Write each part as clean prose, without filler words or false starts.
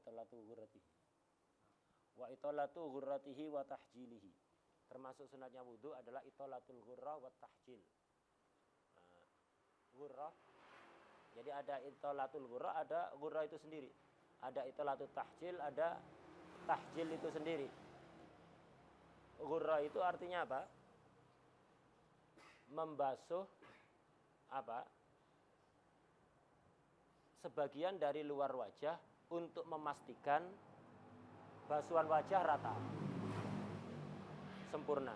itolatu ghurratihi. Wa itolatu ghurratihi wa tahjilihi. Termasuk sunatnya wudu adalah itolatul ghurrah wa tahjil. Ghurrah. Jadi ada itolatul ghurrah, ada ghurrah itu sendiri. Ada itolatul tahjil, ada tahjil itu sendiri. Ghurrah itu artinya apa? Membasuh apa? Sebagian dari luar wajah untuk memastikan basuhan wajah rata, sempurna.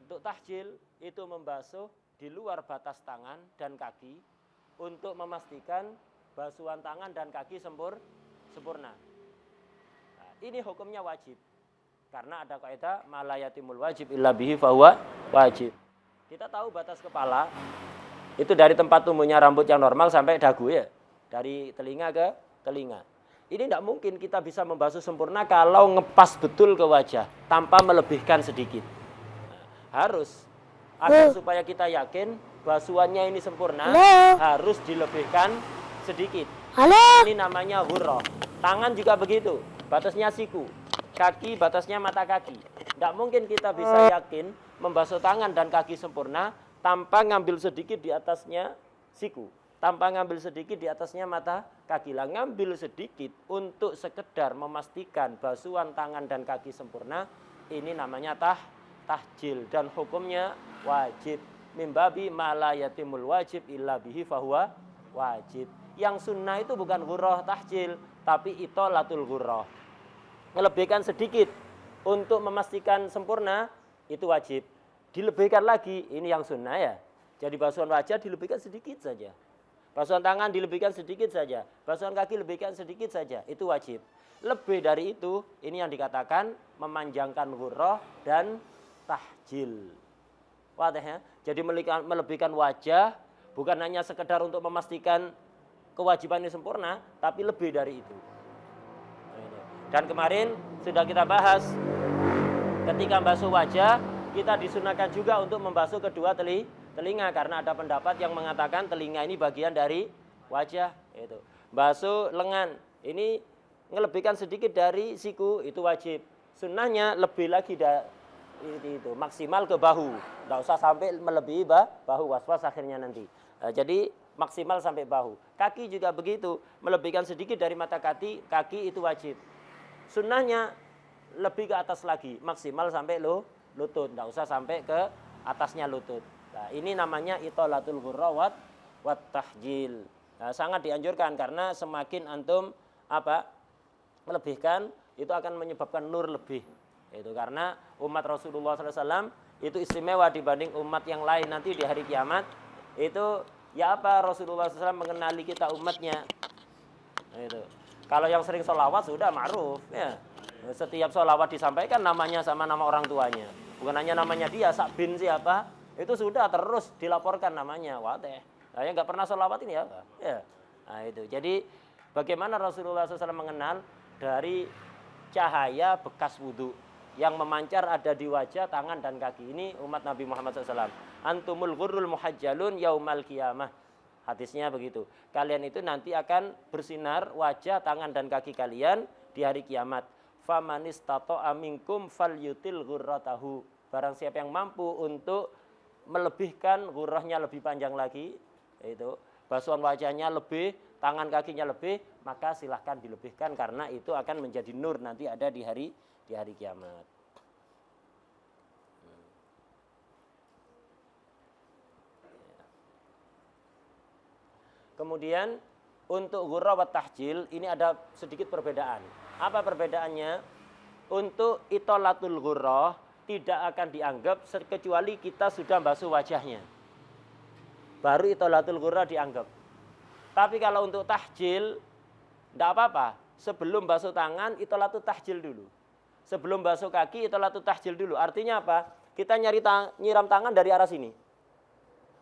Untuk tahjil itu membasuh di luar batas tangan dan kaki untuk memastikan basuhan tangan dan kaki sempurna. Nah, ini hukumnya wajib. Karena ada kaidah malayatimul wajib illa bihi fahuwa wajib. Kita tahu batas kepala itu dari tempat tumbuhnya rambut yang normal sampai dagu ya. Dari telinga ke telinga. Ini tidak mungkin kita bisa membasuh sempurna kalau ngepas betul ke wajah tanpa melebihkan sedikit. Harus agar supaya kita yakin basuhannya ini sempurna, harus dilebihkan sedikit. Ini namanya ghurrah. Tangan juga begitu, batasnya siku. Kaki batasnya mata kaki. Tidak mungkin kita bisa yakin membasuh tangan dan kaki sempurna tanpa ngambil sedikit di atasnya siku, tanpa ngambil sedikit di atasnya mata kaki. Lah ngambil sedikit untuk sekedar memastikan basuhan tangan dan kaki sempurna, ini namanya tahjil dan hukumnya wajib. Mimbabi malayatimul wajib illa bihi fahuwa wajib. Yang sunnah itu bukan ghurrah tahjil, tapi itolatul ghurrah. Melebihkan sedikit untuk memastikan sempurna itu wajib. Dilebihkan lagi, ini yang sunnah ya. Jadi basuhan wajah dilebihkan sedikit saja. Basuhan tangan dilebihkan sedikit saja. Basuhan kaki dilebihkan sedikit saja. Itu wajib. Lebih dari itu, ini yang dikatakan memanjangkan ghurrah dan tahjil. Wadah ya. Jadi melebihkan wajah bukan hanya sekedar untuk memastikan kewajiban ini sempurna, tapi lebih dari itu. Dan kemarin sudah kita bahas ketika membasuh wajah, kita disunahkan juga untuk membasuh kedua telinga karena ada pendapat yang mengatakan telinga ini bagian dari wajah. Itu. Basuh lengan, ini ngelebihkan sedikit dari siku, itu wajib. Sunnahnya lebih lagi itu maksimal ke bahu, nggak usah sampai melebihi bahu, was-was akhirnya nanti. Jadi maksimal sampai bahu. Kaki juga begitu, melebihkan sedikit dari mata kaki itu wajib. Sunnahnya lebih ke atas lagi, maksimal sampai lutut, nggak usah sampai ke atasnya lutut. Nah, ini namanya itolatul ghurrah wat tahjil. Nah, sangat dianjurkan karena semakin antum melebihkan itu akan menyebabkan nur lebih. Itu karena umat Rasulullah SAW itu istimewa dibanding umat yang lain nanti di hari kiamat. Itu ya apa Rasulullah SAW mengenali kita umatnya. Itu. Kalau yang sering sholawat sudah ma'ruf ya. Setiap sholawat disampaikan namanya sama nama orang tuanya. Bukan hanya namanya dia, sak bin siapa, itu sudah terus dilaporkan namanya. Wadeh. Nah, yang nggak pernah sholawat ini apa? Ya. Nah, itu. Jadi bagaimana Rasulullah SAW mengenal dari cahaya bekas wudhu yang memancar ada di wajah, tangan dan kaki. Ini umat Nabi Muhammad SAW. Antumul ghurrul muhajjalun yaumal qiyamah. Hadisnya begitu. Kalian itu nanti akan bersinar wajah, tangan dan kaki kalian di hari kiamat. Famanistata'a minkum falyutil ghurratahu. Barang siapa yang mampu untuk melebihkan ghurrahnya lebih panjang lagi, yaitu basuhan wajahnya lebih, tangan kakinya lebih, maka silahkan dilebihkan karena itu akan menjadi nur nanti ada di hari kiamat. Kemudian untuk ghurrah wa tahjil ini ada sedikit perbedaan. Apa perbedaannya? Untuk itolatul ghurrah tidak akan dianggap kecuali kita sudah basuh wajahnya. Baru itolatul ghurrah dianggap. Tapi kalau untuk tahjil tidak apa-apa. Sebelum basuh tangan itolatul tahjil dulu. Sebelum basuh kaki itolatul tahjil dulu. Artinya apa? Kita nyiram tangan dari arah sini.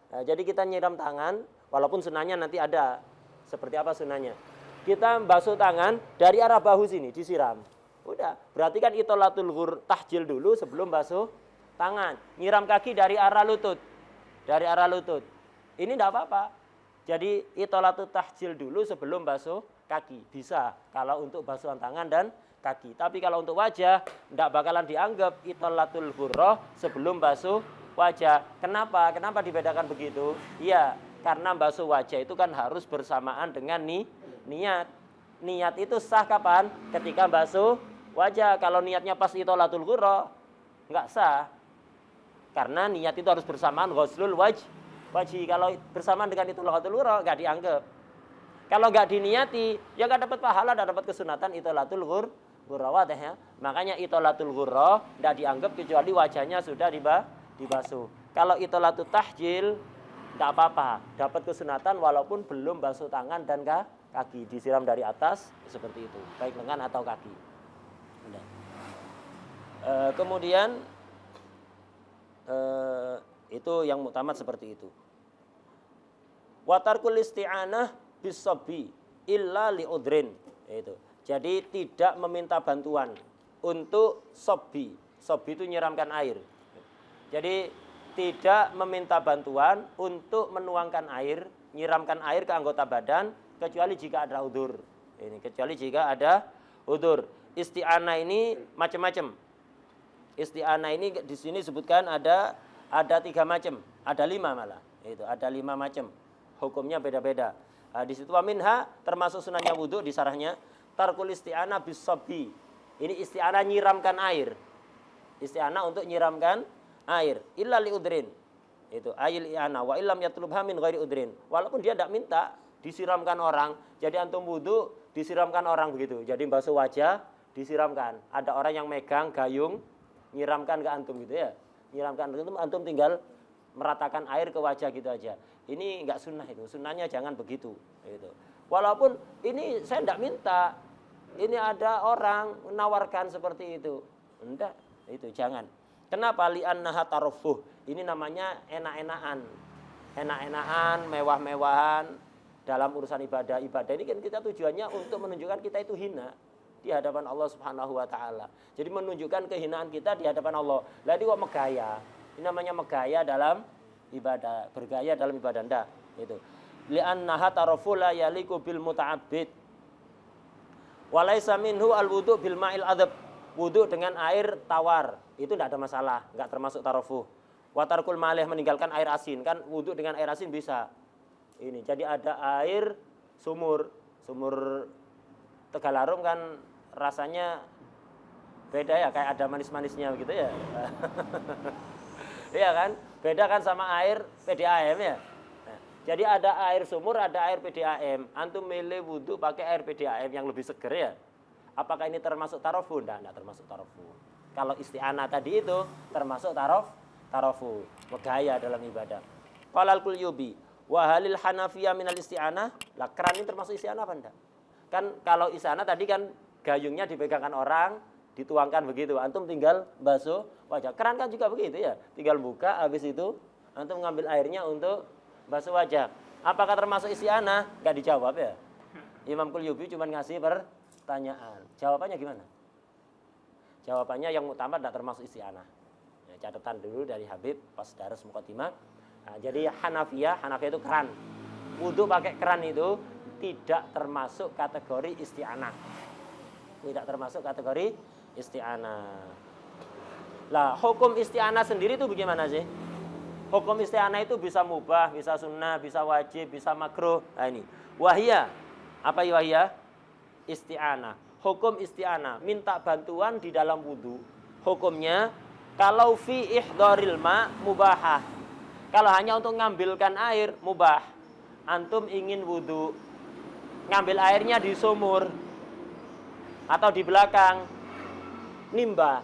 Nah, jadi kita nyiram tangan. Walaupun sunahnya nanti ada. Seperti apa sunahnya? Kita basuh tangan dari arah bahu sini, disiram. Udah, berarti kan itolatul tahjil dulu sebelum basuh tangan. Nyiram kaki dari arah lutut. Dari arah lutut. Ini enggak apa-apa. Jadi itolatu tahjil dulu sebelum basuh kaki. Bisa kalau untuk basuhan tangan dan kaki. Tapi kalau untuk wajah tidak bakalan dianggap itolatul ghurrah sebelum basuh wajah. Kenapa? Kenapa dibedakan begitu? Iya, karena basuh wajah itu kan harus bersamaan dengan niat. Niat itu sah kapan? Ketika basuh wajah. Kalau niatnya pas itolatul ghurrah nggak sah. Karena niat itu harus bersamaan ghuslul wajhi. Kalau bersamaan dengan itolatul ghurrah nggak dianggap. Kalau nggak diniati, ya nggak dapat pahala, nggak dapat kesunatan itolatul ghurrah ya. Makanya itolatul ghurrah nggak dianggap kecuali wajahnya sudah dibasuh. Kalau itolatul tahjil nggak apa-apa, dapat kesunatan walaupun belum basuh tangan dan kaki, disiram dari atas seperti itu, baik lengan atau kaki. Kemudian itu yang muktamad seperti itu. Watarkul isti'anah bisabi illa liudrin, itu. Jadi tidak meminta bantuan untuk sobi. Sobi itu nyiramkan air. Jadi tidak meminta bantuan untuk menuangkan air, nyiramkan air ke anggota badan kecuali jika ada udzur. Ini kecuali jika ada udzur. Isti'anah ini macam-macam. Isti'anah ini di sini sebutkan ada 3 macam, ada 5 malah. Itu ada 5 macam. Hukumnya beda-beda. Di situ minha termasuk sunahnya wudu di sarahnya tarkul isti'anah bisabi. Ini isti'anah nyiramkan air. Isti'anah untuk nyiramkan air illa liudrin. Itu ayil i'ana wa illam yatlubha min ghairi udrin. Walaupun dia tidak minta disiramkan orang. Jadi antum wudu disiramkan orang begitu. Jadi basuh wajah disiramkan. Ada orang yang megang gayung nyiramkan ke antum gitu ya. Nyiramkan ke antum tinggal meratakan air ke wajah gitu aja. Ini enggak sunnah itu. Sunnahnya jangan begitu. Gitu. Walaupun ini saya tidak minta. Ini ada orang menawarkan seperti itu. Enggak, itu jangan. Kenapa? Li'annaha tarufuh. Ini namanya enak-enakan. Enak-enakan, mewah-mewahan dalam urusan ibadah. Ibadah ini kan kita tujuannya untuk menunjukkan kita itu hina di hadapan Allah Subhanahu wa taala. Jadi menunjukkan kehinaan kita di hadapan Allah. Lah ini kok megaya? Ini namanya megaya dalam ibadah, bergaya dalam ibadah ndak itu. Li'annaha tarufu la yaliku bil muta'abbid. Wa laisa minhu al-wudu bil ma'il adab. Wudu dengan air tawar itu tidak ada masalah, enggak termasuk tarufu. Wa tarkul malih meninggalkan air asin, kan wudu dengan air asin bisa. Ini jadi ada air sumur Tegalarum kan rasanya beda ya, kayak ada manis-manisnya begitu ya. Iya kan? Beda kan sama air PDAM ya. Nah, jadi ada air sumur, ada air PDAM. Antum milih wudu pakai air PDAM yang lebih seger ya. Apakah ini termasuk tarofu? Enggak termasuk tarofu. Kalau isti'anah tadi itu termasuk tarofu. Megaya dalam ibadah. Qalal Qulyubi wa halil Hanafiyah minal isti'anah. Lah keran ini termasuk isti'anah apa enggak? Kan kalau isti'anah tadi kan gayungnya dipegangkan orang, dituangkan begitu. Antum tinggal basuh wajah. Keran kan juga begitu ya. Tinggal buka, habis itu antum ngambil airnya untuk basuh wajah. Apakah termasuk isti'anah? Enggak dijawab ya. Imam Qulyubi cuma ngasih pertanyaan. Jawabannya gimana? Jawabannya yang utama tidak termasuk isti'anah. Ya, catatan dulu dari Habib pas daras muqaddimah. Nah, jadi Hanafiyah itu keran. Wudu pakai keran itu tidak termasuk kategori isti'anah. Tidak termasuk kategori isti'anah. Lah, hukum isti'anah sendiri itu bagaimana sih? Hukum isti'anah itu bisa mubah, bisa sunnah, bisa wajib, bisa makruh. Nah ini. Wahia. Apa wahia? Isti'anah. Hukum isti'anah, minta bantuan di dalam wudu. Hukumnya kalau fi ihdharil ma mubahah. Kalau hanya untuk ngambilkan air mubah. Antum ingin wudu, ngambil airnya di sumur atau di belakang, nimba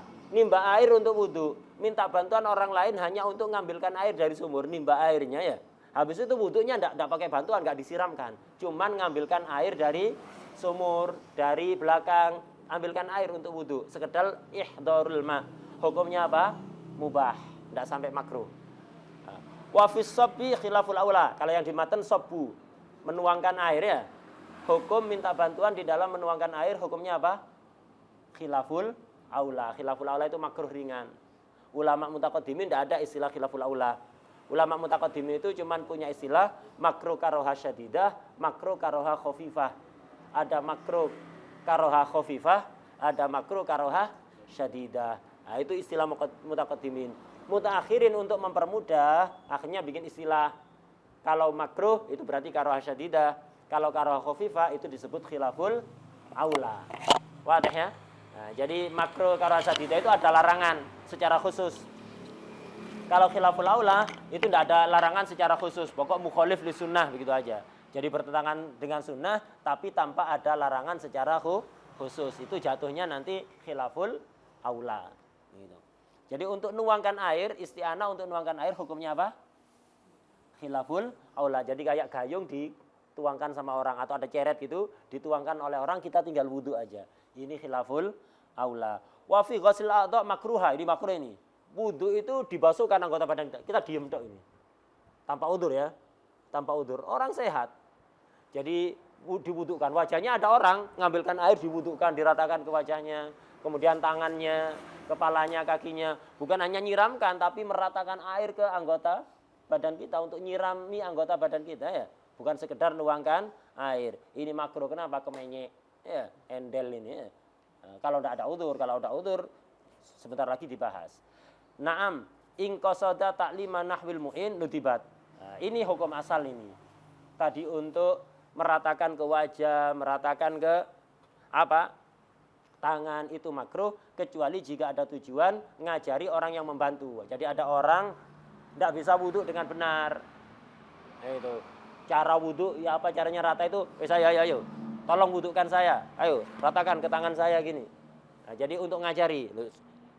air untuk wudu, minta bantuan orang lain hanya untuk ngambilkan air dari sumur, nimba airnya ya. Habis itu wudunya enggak pakai bantuan, enggak disiramkan, cuman ngambilkan air dari sumur, dari belakang, ambilkan air untuk wudu, sekedar ihdharul ma. Hukumnya apa? Mubah, enggak sampai makruh. Wa fis sabbi khilaful aula. Kalau yang di matan sabbu, menuangkan air ya. Hukum minta bantuan di dalam menuangkan air hukumnya apa? Khilaful aula. Khilaful aula itu makruh ringan. Ulama mutaqaddimin tidak ada istilah khilaful aula. Ulama mutaqaddimin itu cuman punya istilah makruh karoha syadidah, makruh karoha khafifah. Ada makruh karoha khafifah, ada makruh karoha syadidah. Nah, itu istilah mutaqaddimin. Mutaakhirin untuk mempermudah akhirnya bikin istilah kalau makruh itu berarti karoha syadidah, kalau karoha khafifah itu disebut khilaful aula. Wadah ya? Nah, jadi makruh karoha syadidah itu ada larangan secara khusus. Kalau khilaful aula itu tidak ada larangan secara khusus, pokok mukhalif li sunnah begitu aja. Jadi bertentangan dengan sunnah tapi tanpa ada larangan secara khusus. Itu jatuhnya nanti khilaful aula. Gitu. Jadi untuk nuangkan air, isti'anah untuk nuangkan air hukumnya apa? Khilaful aula. Jadi kayak gayung dituangkan sama orang atau ada ceret gitu, dituangkan oleh orang, kita tinggal wudu aja. Ini khilaful aula. Wa fi ghusl a'dha makruha, ini makruh ini. Wudu itu dibasuhkan anggota badan kita. Kita diem tok ini. Tanpa udzur ya. Tanpa udzur. Orang sehat. Jadi diwudukan. Wajahnya ada orang ngambilkan air diwudukan, diratakan ke wajahnya. Kemudian tangannya, kepalanya, kakinya. Bukan hanya nyiramkan tapi meratakan air ke anggota badan kita untuk nyirami anggota badan kita ya. Bukan sekedar nuangkan air. Ini makruh. Kenapa? Kemenyek. Ya, endel ini ya. Nah, kalau tidak ada udzur, sebentar lagi dibahas. Naam, in qasada ta'lima nahwil mu'in nudibat. Nah, ini hukum asal ini. Tadi untuk meratakan ke wajah, meratakan ke apa? Tangan itu makruh kecuali jika ada tujuan ngajari orang yang membantu. Jadi ada orang tidak bisa wudu dengan benar. Nah, itu. Cara wudu ya apa caranya rata itu? Saya ayo. Tolong wudukan saya. Ayo, ratakan ke tangan saya gini. Nah, jadi untuk ngajari.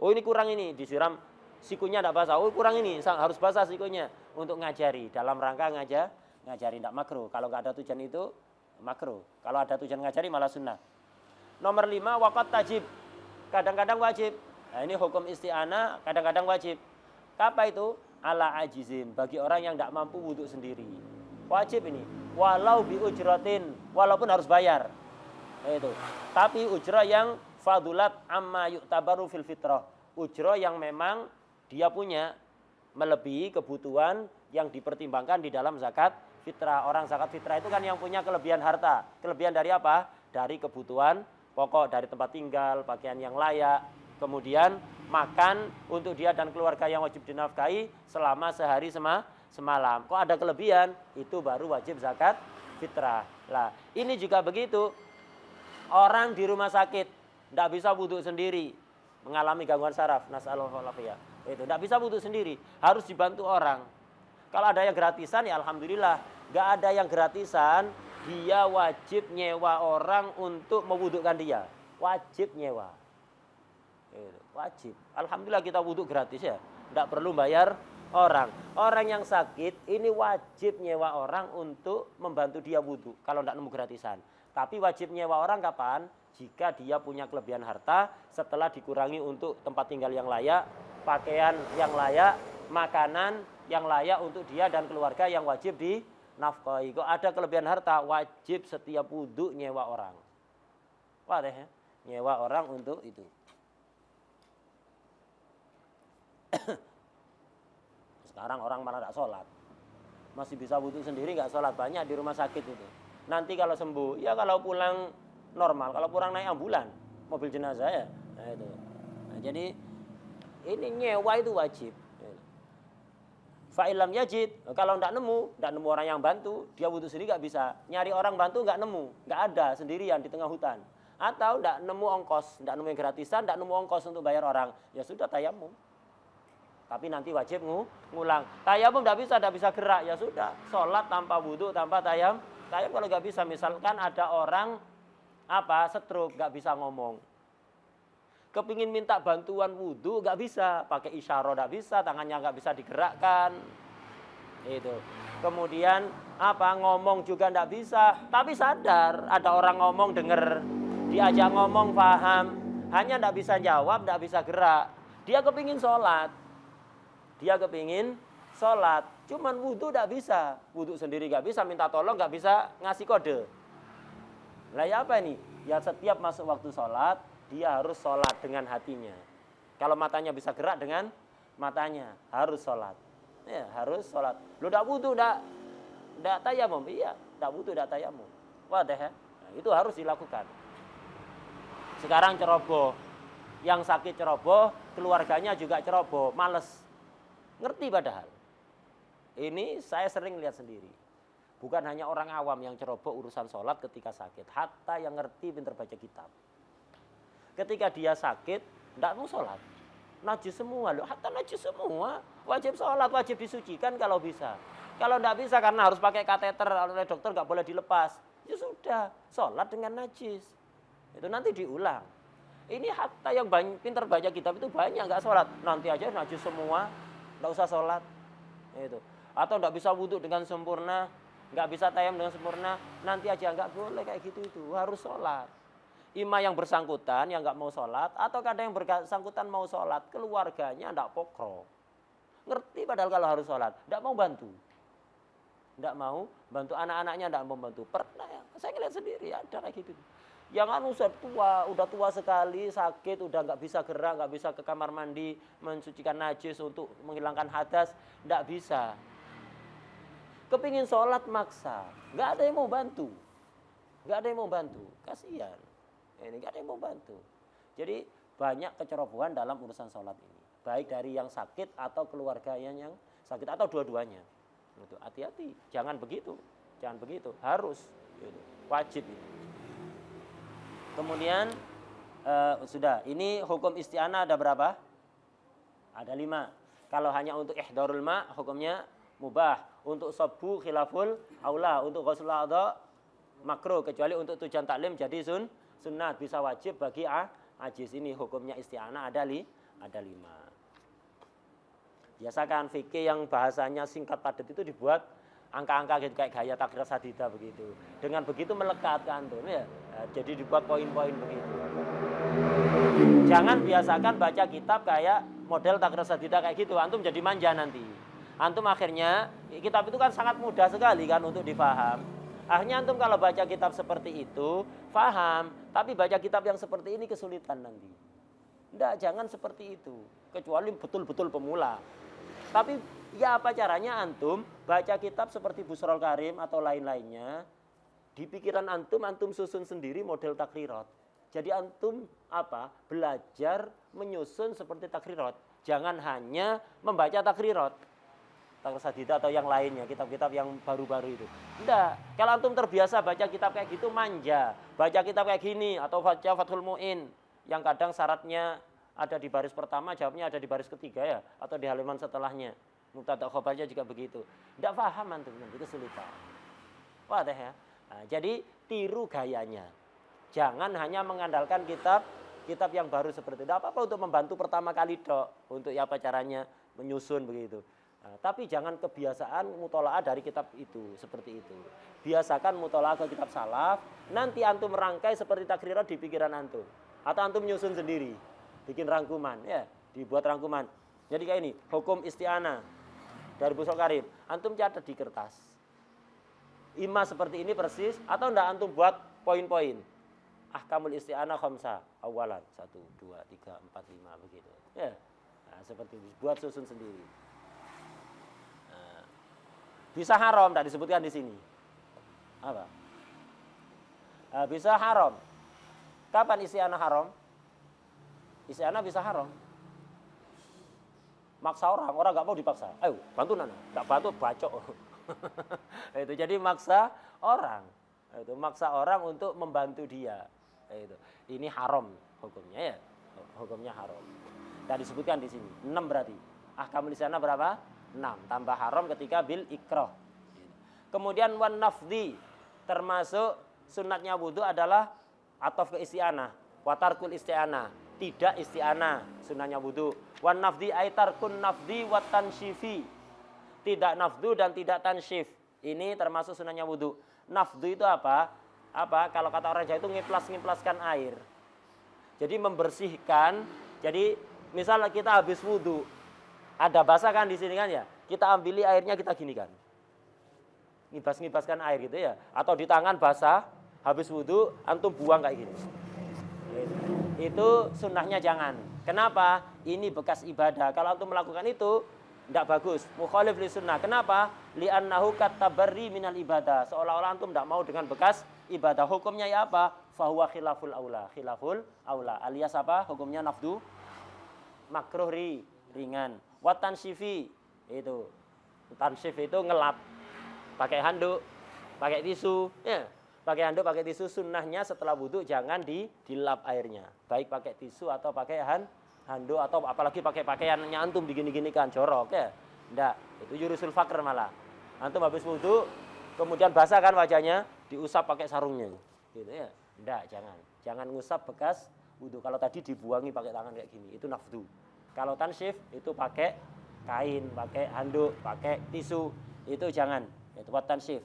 Oh, ini kurang ini, disiram sikunya tidak basah, oh kurang ini harus basah sikunya untuk ngajari dalam rangka ngajari tidak makruh. Kalau nggak ada tujuan itu makruh. Kalau ada tujuan ngajari malah sunnah. Nomor 5 waqat tajib, kadang-kadang wajib. Nah, ini hukum isti'anah kadang-kadang wajib. Apa itu? Ala ajizin, bagi orang yang tidak mampu wudhu sendiri. Wajib ini, walau bi ujratin, walaupun harus bayar. Nah, itu. Tapi ujrah yang fadulat amma yu'tabaru fil fitrah. Ujrah yang memang dia punya melebihi kebutuhan yang dipertimbangkan di dalam zakat fitrah. Orang zakat fitrah itu kan yang punya kelebihan harta. Kelebihan dari apa? Dari kebutuhan pokok, dari tempat tinggal, pakaian yang layak, kemudian makan untuk dia dan keluarga yang wajib dinafkahi selama sehari semalam. Kok ada kelebihan? Itu baru wajib zakat fitrah. Lah, ini juga begitu. Orang di rumah sakit tidak bisa wudhu sendiri, mengalami gangguan saraf, nasallahu alaihi. Itu tidak bisa wudu sendiri, harus dibantu orang. Kalau ada yang gratisan ya alhamdulillah. Nggak ada yang gratisan, dia wajib nyewa orang untuk mewudukkan dia. Wajib nyewa. Wajib. Alhamdulillah kita wuduk gratis ya, tidak perlu bayar orang. Orang yang sakit ini wajib nyewa orang untuk membantu dia wudhu. Kalau tidak nemu gratisan. Tapi wajib nyewa orang kapan? Jika dia punya kelebihan harta setelah dikurangi untuk tempat tinggal yang layak, pakaian yang layak, makanan yang layak untuk dia dan keluarga yang wajib dinafkahi. Kok ada kelebihan harta, wajib setiap wudu nyewa orang. Wah deh, nyewa orang untuk itu. Sekarang orang malah tidak sholat, masih bisa wudu sendiri nggak sholat, banyak di rumah sakit itu. Nanti kalau sembuh, ya kalau pulang normal, kalau pulang naik ambulan, mobil jenazah ya. Nah, itu. Nah, jadi ini nyewa itu wajib. Fa'ilam yajid, kalau tidak nemu orang yang bantu, dia wudu sendiri nggak bisa. Nyari orang bantu nggak nemu, nggak ada, sendirian di tengah hutan. Atau tidak nemu ongkos, tidak nemu yang gratisan, tidak nemu ongkos untuk bayar orang, ya sudah tayamum. Tapi nanti wajib ngulang. Tayamum tidak bisa gerak, ya sudah. Sholat tanpa wudu, tanpa tayam. Tayam kalau nggak bisa, misalkan ada orang stroke, nggak bisa ngomong. Kepingin minta bantuan wudu nggak bisa, pakai isyarah nggak bisa, tangannya nggak bisa digerakkan. Itu. Kemudian ngomong juga nggak bisa, tapi sadar ada orang ngomong denger, diajak ngomong paham, hanya nggak bisa jawab, nggak bisa gerak. Dia kepingin sholat, cuman wudu nggak bisa, wudu sendiri nggak bisa, minta tolong nggak bisa, ngasih kode. Lah ya apa ini? Ya setiap masuk waktu sholat, dia harus sholat dengan hatinya. Kalau matanya bisa gerak dengan matanya, harus sholat. Ya, harus sholat. Lu tidak butuh, tidak tayamum. Iya, tidak butuh, tidak tayamum. Wadah ya. Nah, itu harus dilakukan. Sekarang ceroboh. Yang sakit ceroboh, keluarganya juga ceroboh, males. Ngerti padahal. Ini saya sering lihat sendiri. Bukan hanya orang awam yang ceroboh urusan sholat ketika sakit. Hatta yang ngerti pinter baca kitab. Ketika dia sakit, tidak mau sholat. Najis semua loh, hatta najis semua. Wajib sholat, wajib disucikan kalau bisa. Kalau tidak bisa karena harus pakai kateter, oleh dokter nggak boleh dilepas. Ya sudah, sholat dengan najis. Itu nanti diulang. Ini hatta yang pinter baca kitab itu banyak nggak sholat. Nanti aja najis semua, nggak usah sholat. Itu. Atau nggak bisa wudhu dengan sempurna, nggak bisa tayamum dengan sempurna, nanti aja nggak boleh kayak gitu itu. Harus sholat. Ima yang bersangkutan yang nggak mau sholat, atau kadang yang bersangkutan mau sholat, keluarganya nggak pokro. Ngerti padahal kalau harus sholat, nggak mau bantu. Nggak mau bantu anak-anaknya, nggak mau bantu. Pernah ya, saya ngeliat sendiri ada kayak gitu. Yang udah tua sekali, sakit, udah nggak bisa gerak, nggak bisa ke kamar mandi, mensucikan najis untuk menghilangkan hadas, nggak bisa. Kepingin sholat maksa, nggak ada yang mau bantu, kasihan. Ini nggak ada yang mau bantu. Jadi banyak kecerobohan dalam urusan sholat ini, baik dari yang sakit atau keluarganya yang sakit atau dua-duanya. Hati-hati, jangan begitu, harus, wajib ini. Kemudian sudah, ini hukum isti'anah ada berapa? Ada 5. Kalau hanya untuk ihdarul ma, hukumnya mubah. Untuk sabu khilaful aula, untuk ghusl a'dha makruh, kecuali untuk tujuan taklim jadi sunnah, bisa wajib bagi ajiz. Ini hukumnya isti'anah ada 5. Biasakan fikih yang bahasanya singkat padat itu dibuat angka-angka gitu, kayak gaya takrir sadida begitu. Dengan begitu melekat ke antum ya. Jadi dibuat poin-poin begitu. Jangan biasakan baca kitab kayak model takrir sadida kayak gitu. Antum jadi manja nanti. Antum akhirnya kitab itu kan sangat mudah sekali kan untuk difaham. Akhirnya antum kalau baca kitab seperti itu faham, tapi baca kitab yang seperti ini kesulitan nanti. Enggak, jangan seperti itu. Kecuali betul-betul pemula. Tapi ya apa caranya antum baca kitab seperti Busrul Karim atau lain-lainnya, di pikiran antum susun sendiri model takrirat. Jadi antum belajar menyusun seperti takrirat. Jangan hanya membaca takrirat, takrir sadida atau yang lainnya, kitab-kitab yang baru-baru itu. Enggak, kalau antum terbiasa baca kitab kayak gitu manja, baca kitab kayak gini atau baca Fathul Mu'in yang kadang syaratnya ada di baris pertama, jawabnya ada di baris ketiga ya, atau di halaman setelahnya. Mubtada khobarnya juga begitu. Tidak paham antum nanti kesulitan. Wadah ya. Nah, jadi tiru gayanya. Jangan hanya mengandalkan kitab yang baru seperti itu. Tidak apa-apa untuk membantu pertama kali dok, untuk apa caranya menyusun begitu. Nah, tapi jangan kebiasaan mutolaah dari kitab itu seperti itu. Biasakan mutolaah ke kitab salaf. Nanti antum merangkai seperti takrirat di pikiran antum, atau antum menyusun sendiri. Bikin rangkuman, ya, dibuat rangkuman. Jadi kayak ini, hukum isti'anah dari Busrul Karim. Antum catat di kertas. Ima seperti ini persis, atau enggak antum buat poin-poin. Ahkamul isti'anah khamsah, awalan 1, 2, 3, 4, 5 begitu. Ya, nah, seperti itu. Buat susun sendiri. Nah, bisa haram, tak disebutkan di sini. Apa? Nah, bisa haram. Kapan isti'anah haram? Isti'anah bisa haram. Maksa orang nggak mau dipaksa. Ayo, bantu nana. Nggak bantu, bacok. Itu jadi maksa orang. Itu maksa orang untuk membantu dia. Itu. Ini haram hukumnya ya. Hukumnya haram. Dan disebutkan di sini 6 berarti. Ahkamul isti'anah berapa? 6. Tambah haram ketika bil ikrah. Kemudian wan nafdi, termasuk sunatnya wudu adalah atof ke isti'anah. Watarkul isti'anah. Tidak isti'anah, sunahnya wudu. Wan nafdi aitarkun nafdi wat tansyifi. Tidak nafdu dan tidak tansyif. Ini termasuk sunahnya wudu. Nafdu itu apa? Kalau kata orang Jawa itu ngiplaskan air. Jadi membersihkan. Jadi misalnya kita habis wudu, ada basah kan di sini kan ya. Kita ambil airnya, kita gini kan. Ngibaskan air gitu ya. Atau di tangan basah, habis wudu, antum buang kayak gini. Itu sunnahnya jangan. Kenapa? Ini bekas ibadah. Kalau antum melakukan itu, Tidak bagus. Mukhalif li sunnah. Kenapa? Li'annahu katabarri minal ibadah. Seolah-olah antum tidak mau dengan bekas ibadah. Hukumnya ya apa? Fahuwa khilaful aula. Khilaful aula. Alias apa? Hukumnya nafdu. Makruh ringan. Wat tansyifi. Itu. Tansyif itu ngelap. Pakai handuk. Pakai tisu. Ya. Pakai handuk, pakai tisu. Sunnahnya setelah wudhu jangan dilap airnya. Baik pakai tisu atau pakai handuk atau apalagi pakai pakaiannya antum digini-ginikan jorok ya. Enggak, itu yurusul fakr malah. Antum habis wudu kemudian basah kan wajahnya, diusap pakai sarungnya. Gitu ya. Enggak, jangan. Jangan ngusap bekas wudu. Kalau tadi dibuangi pakai tangan kayak gini, itu nafdu. Kalau tansyif itu pakai kain, pakai handuk, pakai tisu, itu jangan. Itu buat tansyif.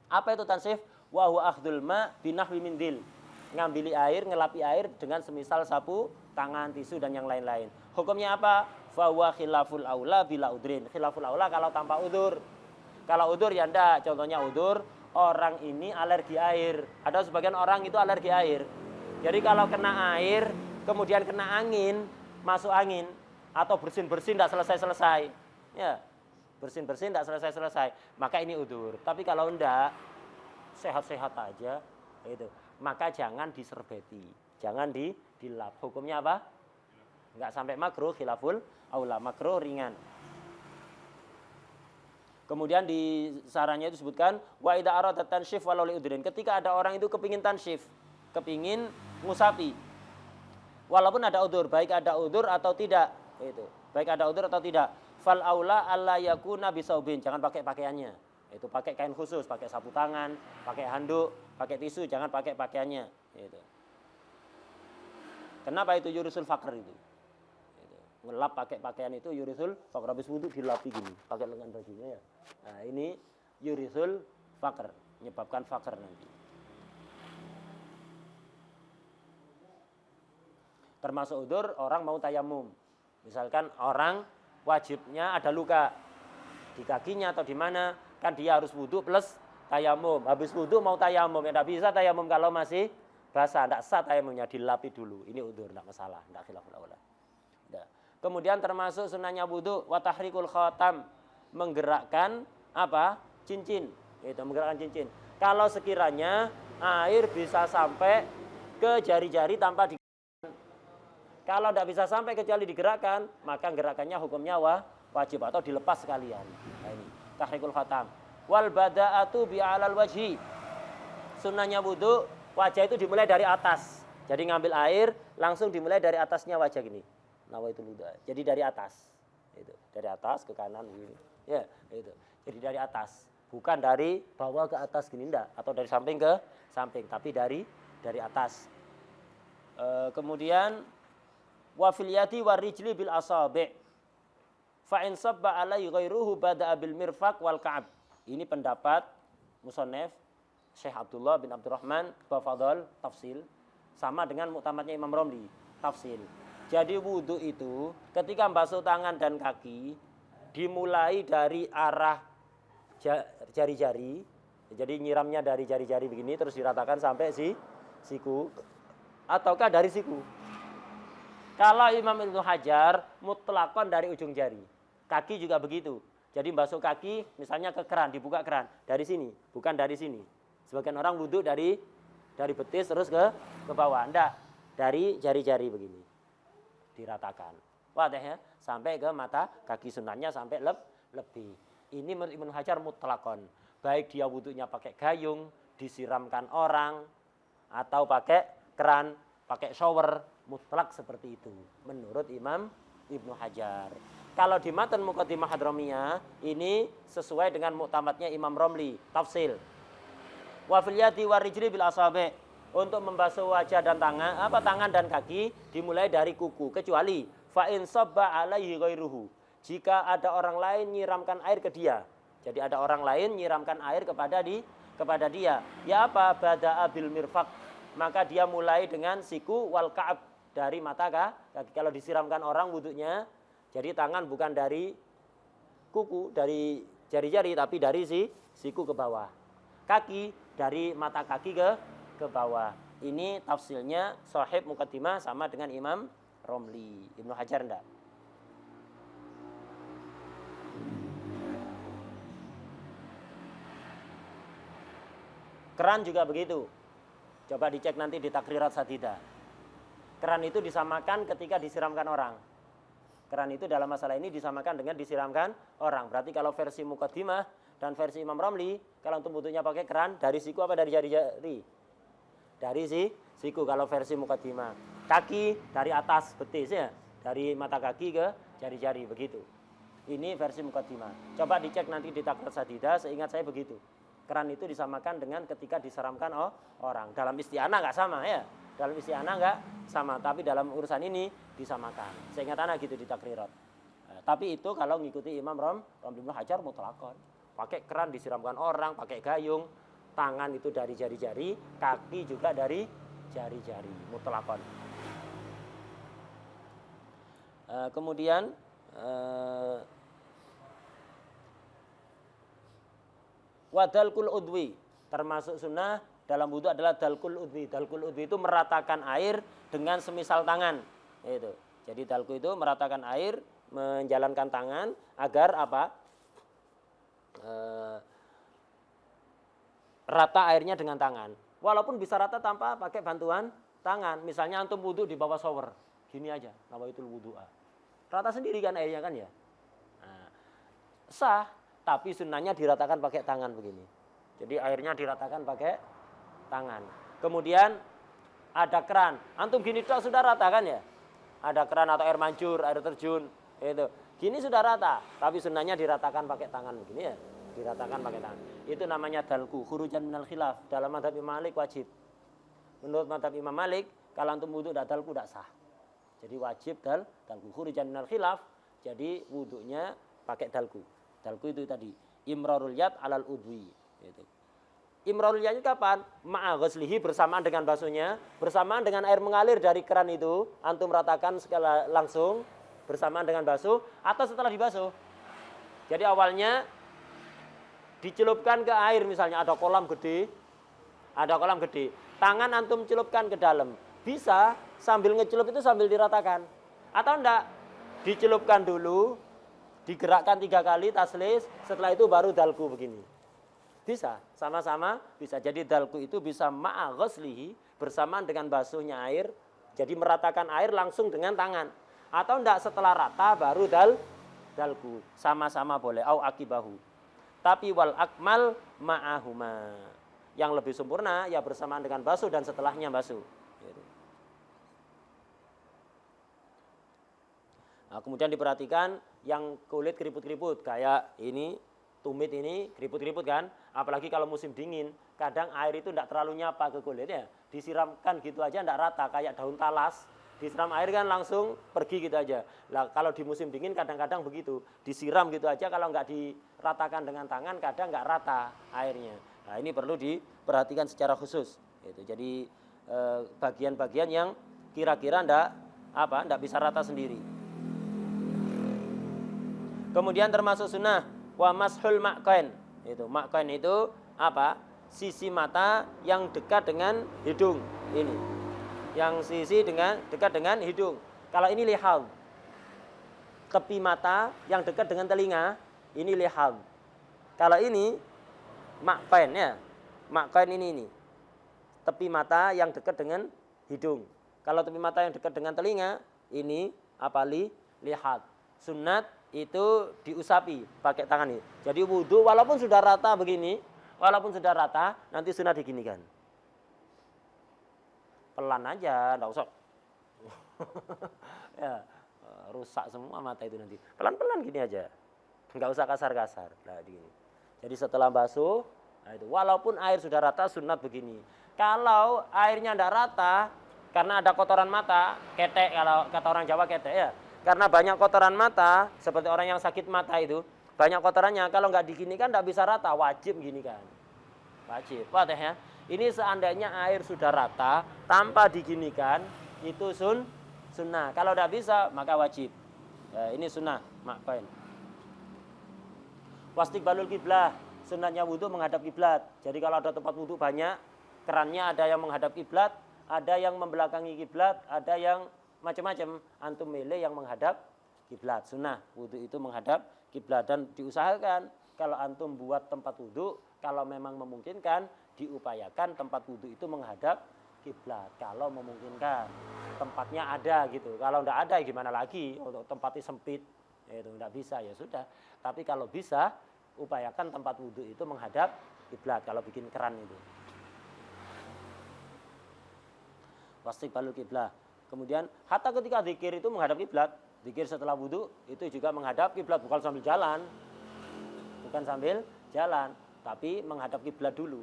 Apa itu tansyif? Wa huwa akhdul ma binahwi mindil. Ngambil air, ngelapi air dengan semisal sapu, tangan, tisu dan yang lain-lain. Hukumnya apa? Fa huwa khilaful aula bila udrin. Khilaful aula kalau tanpa udzur. Kalau udzur ya ndak. Contohnya udzur, orang ini alergi air. Ada sebagian orang itu alergi air. Jadi kalau kena air, kemudian kena angin, masuk angin atau bersin-bersin tidak selesai-selesai. Ya. Bersin-bersin tidak selesai-selesai, maka ini udzur. Tapi kalau ndak, sehat-sehat aja itu. Maka jangan diserbeti, jangan dilap. Hukumnya apa? Enggak sampai makruh, khilaful aula, makruh ringan. Kemudian di sarannya itu sebutkan wa idza arada tansyif walau li udrin. Ketika ada orang itu kepingin tansyif, kepingin ngusapi. Walaupun ada udzur, baik ada udzur atau tidak, itu. Baik ada udzur atau tidak. Fal aula alla yakuna bisaubin, jangan pakai pakaiannya. Itu pakai kain khusus, pakai sapu tangan, pakai handuk, pakai tisu, jangan pakai pakaiannya. Itu. Kenapa itu yurusul fakr itu? Ngelap pakai pakaian itu yurusul fakr. Habis wudu dilapi gini, pakai lengan bajunya ya. Nah ini yurusul fakr, menyebabkan fakr nanti. Termasuk udzur orang mau tayamum. Misalkan orang wajibnya ada luka di kakinya atau di mana. Kan dia harus wudhu plus tayamum. Habis wudhu mau tayamum. Ya tidak bisa tayamum kalau masih basah. Tidak sah tayamumnya, dilapi dulu. Ini udzur, tidak masalah. Tidak khilaful aula. Kemudian termasuk sunahnya wudhu. Wa tahrikul khatam. Menggerakkan apa? Cincin. Itu menggerakkan cincin. Kalau sekiranya air bisa sampai ke jari-jari tanpa digerakkan. Kalau tidak bisa sampai kecuali digerakkan, maka gerakannya hukumnya wajib atau dilepas sekalian. Nah ini. Tahrikul khatam. Wal bada'atu bi'alal wajhi. Sunnahnya wudu, wajah itu dimulai dari atas. Jadi ngambil air, langsung dimulai dari atasnya wajah gini. Nawaitul wudu. Jadi dari atas. Itu, dari atas ke kanan gini. Ya, itu. Jadi dari atas, bukan dari bawah ke atas gini enggak, atau dari samping ke samping, tapi dari atas. Kemudian wa fil yadi warijli bil asabi'. Fa in sabba alai ghairuhu bada'a bil mirfaq wal ka'ab. Ini pendapat musannaf Syekh Abdullah bin Abdurrahman Bafadhal tafsil sama dengan muktamadnya Imam Romli tafsil. Jadi wudu itu ketika basuh tangan dan kaki dimulai dari arah jari-jari. Jadi nyiramnya dari jari-jari begini terus diratakan sampai siku ataukah dari siku. Kalau Imam Ibnu Hajar mutlakon dari ujung jari. Kaki juga begitu. Jadi basuh kaki misalnya ke keran, dibuka keran dari sini, bukan dari sini. Sebagian orang wudhu dari betis terus ke bawah. Enggak, dari jari-jari begini. Diratakan. Wadah ya, sampai ke mata kaki, sunahnya sampai lebih. Ini menurut Ibnu Hajar mutlakon. Baik dia wudhunya pakai gayung, disiramkan orang atau pakai keran, pakai shower, mutlak seperti itu menurut Imam Ibnu Hajar. Kalau di matan Muqaddimah Hadramiyah ini sesuai dengan muktamadnya Imam Romli tafsil. Wa fil yadi warijli bil asabi'. Untuk membasuh wajah dan tangan dan kaki dimulai dari kuku kecuali fa in sabba alaihi ghairuhu. Jika ada orang lain nyiramkan air ke dia. Jadi ada orang lain nyiramkan air kepada dia. Ya apa? Bada'a bil mirfaq. Maka dia mulai dengan siku wal ka'ab, dari mata kaki. Kalau disiramkan orang wudunya, jadi tangan bukan dari kuku, dari jari-jari, tapi dari siku ke bawah. Kaki dari mata kaki ke bawah. Ini tafsilnya Shahih Muqaddimah sama dengan Imam Romli. Ibnu Hajar enggak. Keran juga begitu. Coba dicek nanti di takrirat sadida. Keran itu disamakan ketika disiramkan orang. Keran itu dalam masalah ini disamakan dengan disiramkan orang. Berarti kalau versi Muqaddimah dan versi Imam Romli, kalau untuk wudhunya pakai keran, dari siku apa dari jari-jari? Dari siku kalau versi Muqaddimah. Kaki dari atas betis ya, dari mata kaki ke jari-jari begitu. Ini versi Muqaddimah. Coba dicek nanti di takrirat sadida, seingat saya begitu. Keran itu disamakan dengan ketika diseramkan orang. Dalam isti'anah nggak sama ya. Dalam isti'anah nggak sama, tapi dalam urusan ini disamakan. Seingat anak gitu di takrirat. Tapi itu kalau ngikuti Imam Romli bin Hajar mutlakon. Pakai keran disiramkan orang, pakai gayung, tangan itu dari jari-jari, kaki juga dari jari-jari, mutlakon. Kemudian wadalkul udwi, termasuk sunnah dalam wudhu adalah dalkul udwi. Dalkul udwi itu meratakan air dengan semisal tangan. Itu. Jadi dalku itu meratakan air, menjalankan tangan agar apa? Rata airnya dengan tangan. Walaupun bisa rata tanpa pakai bantuan tangan. Misalnya antum wudhu di bawah shower, gini aja, nawaitul wudhu'a. Rata sendiri kan airnya kan ya. Nah, sah. Tapi sunnahnya diratakan pakai tangan begini. Jadi airnya diratakan pakai tangan. Kemudian ada keran. Antum gini tok sudah rata kan ya? Ada keran atau air mancur, air terjun. Itu. Gini sudah rata. Tapi sunnahnya diratakan pakai tangan begini ya. Diratakan pakai tangan. Itu namanya dalku. Khurujan minal khilaf. Dalam mazhab Imam Malik wajib. Menurut mazhab Imam Malik, kalau antum wudhu tidak dalku tidak sah. Jadi wajib dalku. Khurujan minal khilaf. Jadi wudhunya pakai dalku. Dalku itu tadi imrarul yad alal udwi itu. Imrarul yad kapan? Ma'a ghuslihi, bersamaan dengan basuhnya, bersamaan dengan air mengalir dari keran itu, antum ratakan sekali langsung bersamaan dengan basuh atau setelah dibasuh. Jadi awalnya dicelupkan ke air, misalnya ada kolam gede. Tangan antum celupkan ke dalam. Bisa sambil ngecelup itu sambil diratakan. Atau enggak? Dicelupkan dulu, digerakkan 3 kali taslis, setelah itu baru dalku begini. Bisa, sama-sama bisa. Jadi dalku itu bisa ma'a ghuslihi, bersamaan dengan basuhnya air, jadi meratakan air langsung dengan tangan. Atau enggak setelah rata baru dalku, sama-sama boleh, au akibahu. Tapi wal akmal ma'ahuma. Yang lebih sempurna ya bersamaan dengan basuh dan setelahnya basuh. Nah, kemudian diperhatikan yang kulit keriput-keriput kayak ini, tumit ini keriput-keriput kan, apalagi kalau musim dingin, kadang air itu tidak terlalu nyapa ke kulit ya, disiramkan gitu aja tidak rata kayak daun talas, disiram air kan langsung pergi gitu aja. Lah kalau di musim dingin kadang-kadang begitu, disiram gitu aja, kalau nggak diratakan dengan tangan kadang nggak rata airnya. Nah ini perlu diperhatikan secara khusus. Gitu. Jadi bagian-bagian yang kira-kira ndak bisa rata sendiri. Kemudian termasuk sunnah wa mashul ma'qain. Itu ma'qain itu apa? Sisi mata yang dekat dengan hidung ini. Yang sisi dekat dengan hidung. Kalau ini lihal. Tepi mata yang dekat dengan telinga, ini lihal. Kalau ini ma'qain ya. Ma'qain ini. Tepi mata yang dekat dengan hidung. Kalau tepi mata yang dekat dengan telinga, ini apa lihat. Sunnat itu diusapi pakai tangan ini. Jadi wudhu walaupun sudah rata begini, nanti sunat diginikan. Pelan aja, enggak usah. Ya, rusak semua mata itu nanti. Pelan-pelan gini aja. Enggak usah kasar-kasar. Nah, gini. Jadi setelah basuh, nah itu walaupun air sudah rata sunat begini. Kalau airnya enggak rata karena ada kotoran mata, ketek kalau kata orang Jawa ketek ya. Karena banyak kotoran mata, seperti orang yang sakit mata itu, banyak kotorannya. Kalau nggak diginikan nggak bisa rata, wajib ginikan. Wajib, Fatih ya. Ini seandainya air sudah rata, tanpa diginikan, itu sunnah. Kalau nggak bisa, maka wajib. Ini sunnah, ma'qain. Wastiqbalul kiblah, sunnahnya wudhu menghadap kiblat. Jadi kalau ada tempat wudhu banyak, kerannya ada yang menghadap kiblat, ada yang membelakangi kiblat, ada yang macam-macam, antum milih yang menghadap kiblat. Sunnah wudhu itu menghadap kiblat dan diusahakan kalau antum buat tempat wudhu, kalau memang memungkinkan diupayakan tempat wudhu itu menghadap kiblat kalau memungkinkan. Tempatnya ada gitu. Kalau enggak ada gimana lagi? Untuk tempatnya sempit, itu enggak bisa ya sudah. Tapi kalau bisa, upayakan tempat wudhu itu menghadap kiblat kalau bikin keran itu. Wastiqbalul kiblat. Kemudian hatta ketika zikir itu menghadap kiblat. Zikir setelah wudhu itu juga menghadap kiblat, bukan sambil jalan. Bukan sambil jalan, tapi menghadap kiblat dulu.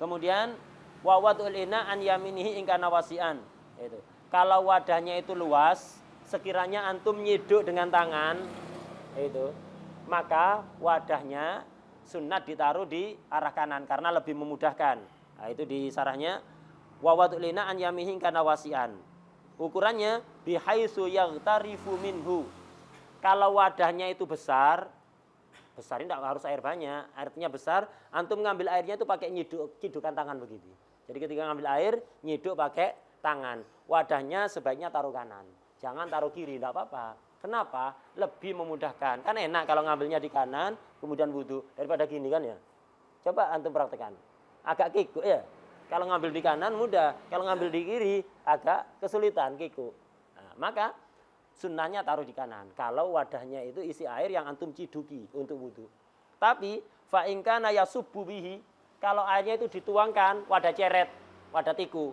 Kemudian wa wad'ul ina an yaminihi in kana wasi'an. Itu. Kalau wadahnya itu luas, sekiranya antum nyiduk dengan tangan, itu, maka wadahnya sunat ditaruh di arah kanan karena lebih memudahkan. Nah, itu di sarahnya wa wad'ul ina an yaminihi in kana wasi'an. Ukurannya bihaitsu yaghtarifu minhu. Kalau wadahnya itu besar ini tidak harus air banyak, artinya besar, antum ngambil airnya itu pakai cidukan tangan begitu. Jadi ketika ngambil air, nyiduk pakai tangan. Wadahnya sebaiknya taruh kanan, jangan taruh kiri, tidak apa-apa. Kenapa? Lebih memudahkan. Kan enak kalau ngambilnya di kanan, kemudian wudhu, daripada gini kan ya. Coba antum praktekkan. Agak kikuk ya. Kalau ngambil di kanan mudah, kalau ngambil di kiri agak kesulitan, kikuk. Nah, maka sunnahnya taruh di kanan. Kalau wadahnya itu isi air yang antum ciduki untuk wudhu. Tapi fa in kana yasubbu bihi, kalau airnya itu dituangkan wadah ceret, wadah tiku.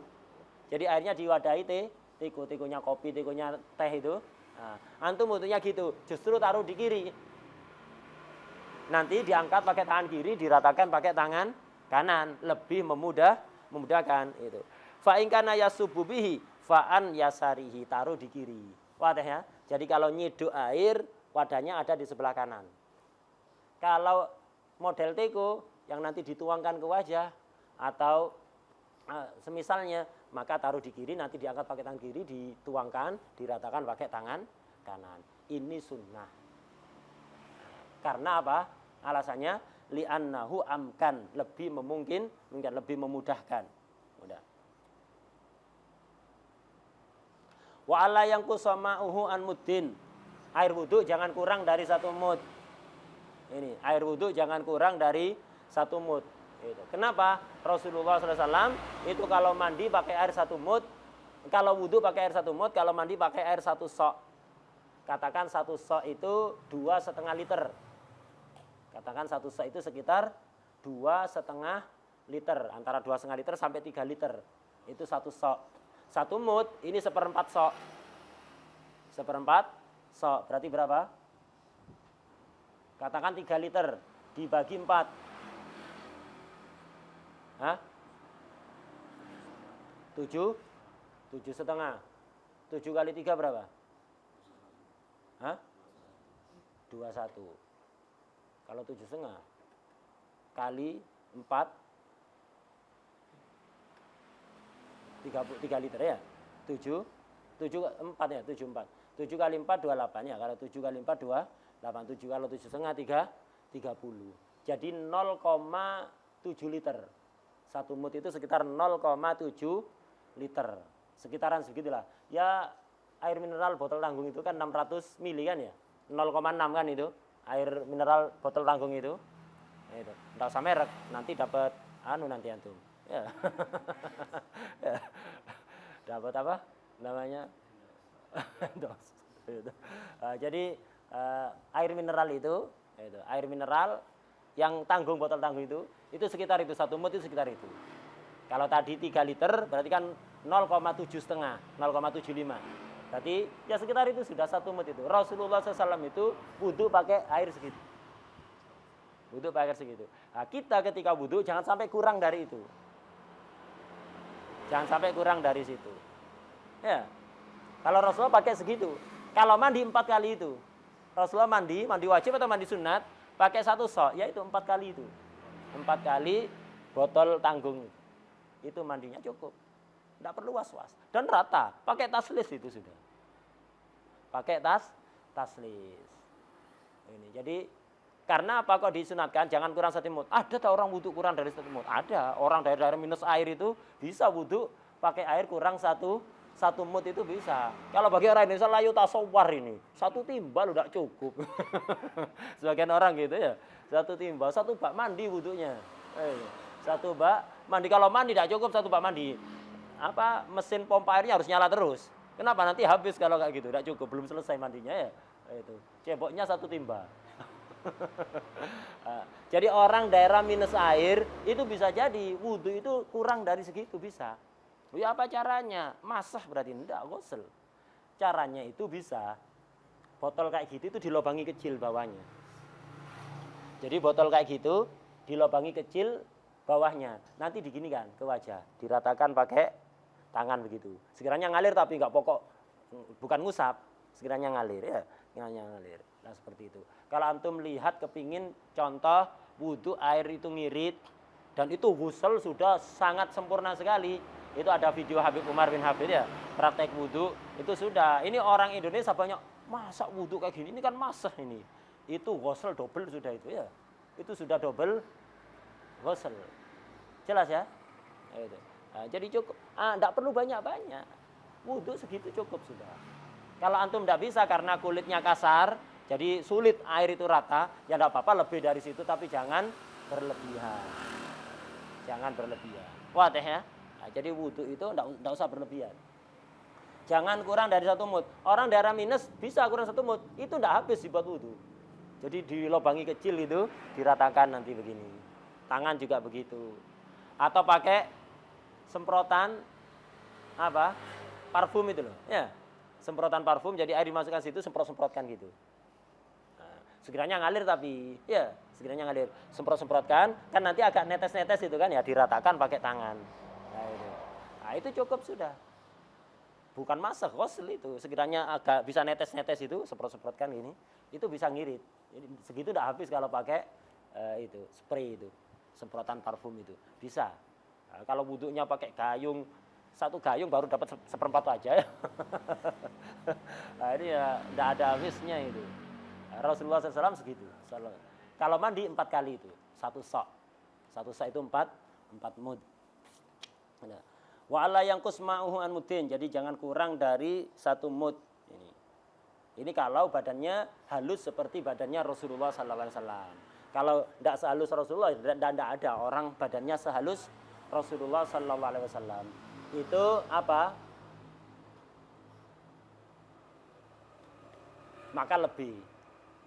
Jadi airnya diwadahi tiku, tikunya kopi, tikunya teh itu. Nah, antum wudhunya gitu, justru taruh di kiri. Nanti diangkat pakai tangan kiri, diratakan pakai tangan kanan, lebih memudahkan itu. Fa in kana yasubbu bihi fa an yasarihi, taruh di kiri. Wadah ya. Jadi kalau nyiduk air, wadahnya ada di sebelah kanan. Kalau model teko yang nanti dituangkan ke wajah atau semisalnya, maka taruh di kiri, nanti diangkat pakai tangan kiri, dituangkan, diratakan pakai tangan kanan. Ini sunnah. Karena apa? Alasannya li'annahu amkan, lebih memungkinkan, lebih memudahkan. Mudah. Wa alla yang kusama'uhu an muddin. Air wudhu jangan kurang dari 1 mud. Ini, air wudhu jangan kurang dari 1 mud. Itu. Kenapa? Rasulullah SAW itu kalau mandi pakai air 1 mud, kalau wudhu pakai air 1 mud, kalau mandi pakai air 1 sok. Katakan 1 sok itu 2,5 liter. Katakan 1 sok itu sekitar 2,5 liter. Antara 2,5 liter sampai 3 liter. Itu 1 sok. 1 mud ini 1/4 sok. 1/4 sok. Berarti berapa? Katakan 3 liter dibagi 4. Hah? 7? 7,5. 7 kali 3 berapa? Hah? 21. Kalau 7,5 kali 4 3 liter ya. 7 4 ya, 74. 7 kali 4 28 ya. Kalau 7 kali 4 28. 7 kalau 7,5 30. Jadi 0,7 liter. 1 mud itu sekitar 0,7 liter. Sekitaran segitulah. Ya air mineral botol tanggung itu kan 600 mili kan ya. 0,6 kan itu. Air mineral botol tanggung itu. Itu. Enggak usah merek, nanti dapat nanti antum. Ya. Ya. Dapat apa namanya? Jadi air mineral itu air mineral yang tanggung, botol tanggung itu sekitar itu, 1 mud itu sekitar itu. Kalau tadi 3 liter berarti kan 0,7,5, 0,75. Berarti ya sekitar itu sudah 1 mud itu. Rasulullah SAW itu wudhu pakai air segitu. Wudhu pakai air segitu. Nah, kita ketika wudhu jangan sampai kurang dari itu. Jangan sampai kurang dari situ. Ya. Kalau Rasulullah pakai segitu. Kalau mandi 4 kali itu. Rasulullah mandi wajib atau mandi sunat, pakai 1 sok, yaitu 4 kali itu. 4 kali botol tanggung. Itu mandinya cukup. Tidak perlu was-was. Dan rata, pakai taslis itu sudah. Pakai taslis. Ini. Jadi karena apa kok disunatkan jangan kurang 1 mud? Ada tak orang wudhu kurang dari 1 mud? Ada. Orang dari daerah minus air itu bisa wudhu pakai air kurang 1 mud itu bisa. Kalau bagi orang Indonesia layu tasawwar ini, 1 timbal udah cukup. Sebagian orang gitu ya. 1 timbal, 1 bak mandi wudhunya. Satu bak mandi. Kalau mandi tidak cukup satu bak mandi. Mesin pompa airnya harus nyala terus. Kenapa? Nanti habis kalau kayak gitu. Tidak cukup, belum selesai mandinya ya. Itu. Ceboknya satu timba. Jadi orang daerah minus air itu bisa jadi wudhu itu kurang dari segitu bisa. Ya apa caranya? Masah berarti enggak, ghusl. Caranya itu bisa botol kayak gitu itu dilobangi kecil bawahnya. Jadi botol kayak gitu dilobangi kecil bawahnya. Nanti diginikan ke wajah, diratakan pakai tangan begitu. Sekiranya ngalir tapi enggak pokok, bukan ngusap, sekiranya ngalir ya, ngalir. Nah seperti itu. Kalau antum lihat kepingin contoh wudhu air itu ngirit dan itu ghusl sudah sangat sempurna sekali. Itu ada video Habib Umar bin Hafid ya, praktek wudhu itu sudah. Ini orang Indonesia banyak masak wudhu kayak gini, ini kan masak ini. Itu ghusl double sudah itu ya. Itu sudah double ghusl. Jelas ya? Itu. Nah, jadi cukup, enggak perlu banyak-banyak. Wudhu segitu cukup sudah. Kalau antum enggak bisa karena kulitnya kasar, jadi sulit air itu rata, ya enggak apa-apa lebih dari situ tapi jangan berlebihan. Jangan berlebihan. Wadah ya? Nah, jadi wudhu itu enggak usah berlebihan. Jangan kurang dari 1 mud. Orang daerah minus bisa kurang 1 mud, itu enggak habis dibuat wudhu. Jadi dilobangi kecil itu diratakan nanti begini. Tangan juga begitu. Atau pakai semprotan parfum itu loh. Ya. Semprotan parfum jadi air dimasukkan situ semprot-semprotkan gitu. Nah, sekiranya ngalir tapi ya, sekiranya ngalir semprot-semprotkan kan nanti agak netes-netes itu kan ya diratakan pakai tangan. Nah, itu cukup sudah. Bukan masak ghusl itu. Sekiranya agak bisa netes-netes itu semprot-semprotkan gini, itu bisa ngirit. Jadi segitu udah habis kalau pakai itu spray itu. Semprotan parfum itu bisa. Nah, kalau wudhunya pakai gayung, 1 gayung baru dapat 1/4 aja ya. Nah, ini ya tidak ada habisnya itu. Nah, Rasulullah SAW segitu. Kalau mandi 4 kali itu, 1 sok. 1 sok itu 4 mud. Nah, wa alla yanqus ma'uhu an mudin. Jadi jangan kurang dari 1 mud. Ini kalau badannya halus seperti badannya Rasulullah SAW. Kalau tidak sehalus Rasulullah, tidak ada orang badannya sehalus Rasulullah SAW. Itu maka lebih.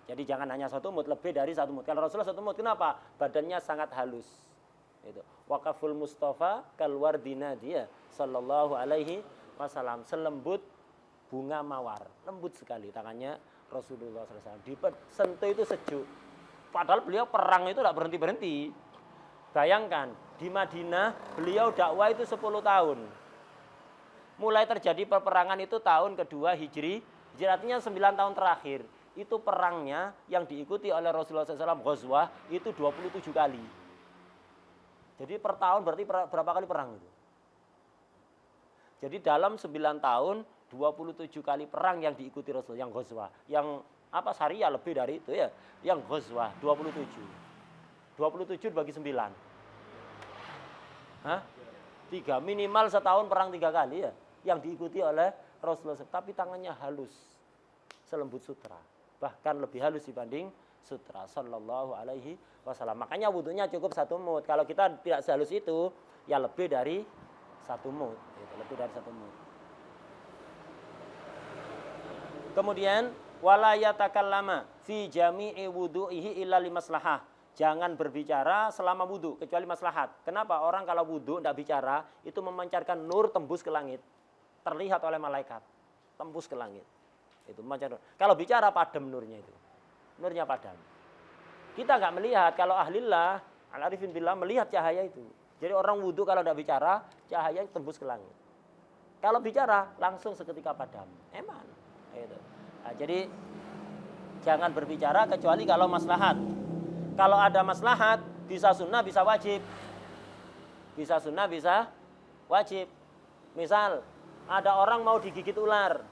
Jadi jangan hanya 1 mud, lebih dari 1 mud. Kalau Rasulullah 1 mud, kenapa? Badannya sangat halus. Itu. Waqaful Mustafa kalwardina dia sallallahu alaihi wasallam, selembut bunga mawar, lembut sekali tangannya Rasulullah SAW. Disentuh itu sejuk. Padahal beliau perang itu tidak berhenti-berhenti. Bayangkan, di Madinah beliau dakwah itu 10 tahun. Mulai terjadi peperangan itu tahun kedua Hijri, artinya 9 tahun terakhir. Itu perangnya yang diikuti oleh Rasulullah SAW, ghazwah, itu 27 kali. Jadi per tahun berarti berapa kali perang itu? Jadi dalam 9 tahun, 27 kali perang yang diikuti Rasul, yang ghazwah. Yang syariah lebih dari itu ya. Yang ghazwah 27. 27 bagi 9. 3, minimal setahun perang 3 kali ya. Yang diikuti oleh Rasulullah. Tapi tangannya halus. Selembut sutra. Bahkan lebih halus dibanding sutra. Sallallahu alaihi wasallam. Makanya wudhunya cukup 1 mud. Kalau kita tidak sehalus itu, ya lebih dari 1 mud. Lebih dari 1 mud. Kemudian wala yatakallama fi jami'i wudu'ihi illa limaslahah. Jangan berbicara selama wudu kecuali maslahat. Kenapa? Orang kalau wudu tidak bicara itu memancarkan nur tembus ke langit. Terlihat oleh malaikat. Tembus ke langit. Itu memancar. Kalau bicara padam nurnya itu. Nurnya padam. Kita enggak melihat, kalau ahlillah, al-arifin billah melihat cahaya itu. Jadi orang wudu kalau tidak bicara, cahaya tembus ke langit. Kalau bicara langsung seketika padam. Eman. Itu. Nah, jadi jangan berbicara kecuali kalau maslahat. Kalau ada maslahat, bisa sunnah, bisa wajib. Bisa sunnah, bisa wajib. Misal, ada orang mau digigit ular.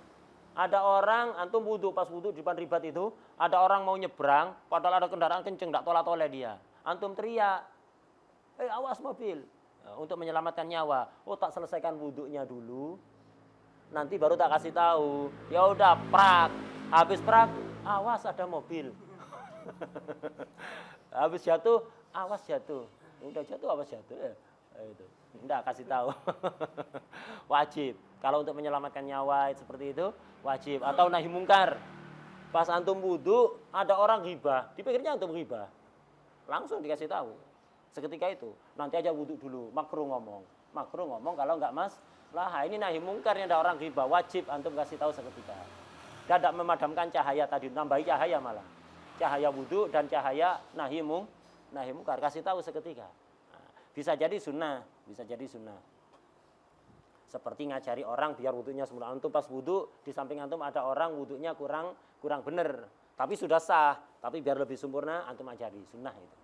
Ada orang, antum wudu, pas wudu di depan ribat itu, ada orang mau nyebrang, padahal ada kendaraan kenceng, tidak tolak-tolak dia. Antum teriak, awas mobil. Nah, untuk menyelamatkan nyawa. Oh, tak selesaikan wudunya dulu. Nanti baru tak kasih tahu. Ya udah prak. Habis prak, awas ada mobil. Habis jatuh, awas jatuh. Udah jatuh apa jatuh ya? Itu. Enggak kasih tahu. Wajib. Kalau untuk menyelamatkan nyawa seperti itu wajib. Atau nahi mungkar. Pas antum wudu ada orang ghibah, dipikirnya antum ghibah. Langsung dikasih tahu. Seketika itu. Nanti aja wudu dulu, makruh ngomong. Makruh ngomong kalau enggak mas. Lah ini nahi mungkarnya ada orang ghibah, wajib antum kasih tahu seketika. Tidak memadamkan cahaya tadi, nambahi cahaya malah. Cahaya wudu dan cahaya nahi mungkar, kasih tahu seketika. Nah, bisa jadi sunnah, bisa jadi sunnah. Seperti ngajari orang biar wudunya sempurna. Antum pas wudu, di samping antum ada orang wudunya kurang benar. Tapi sudah sah, tapi biar lebih sempurna antum ajari, sunnah itu.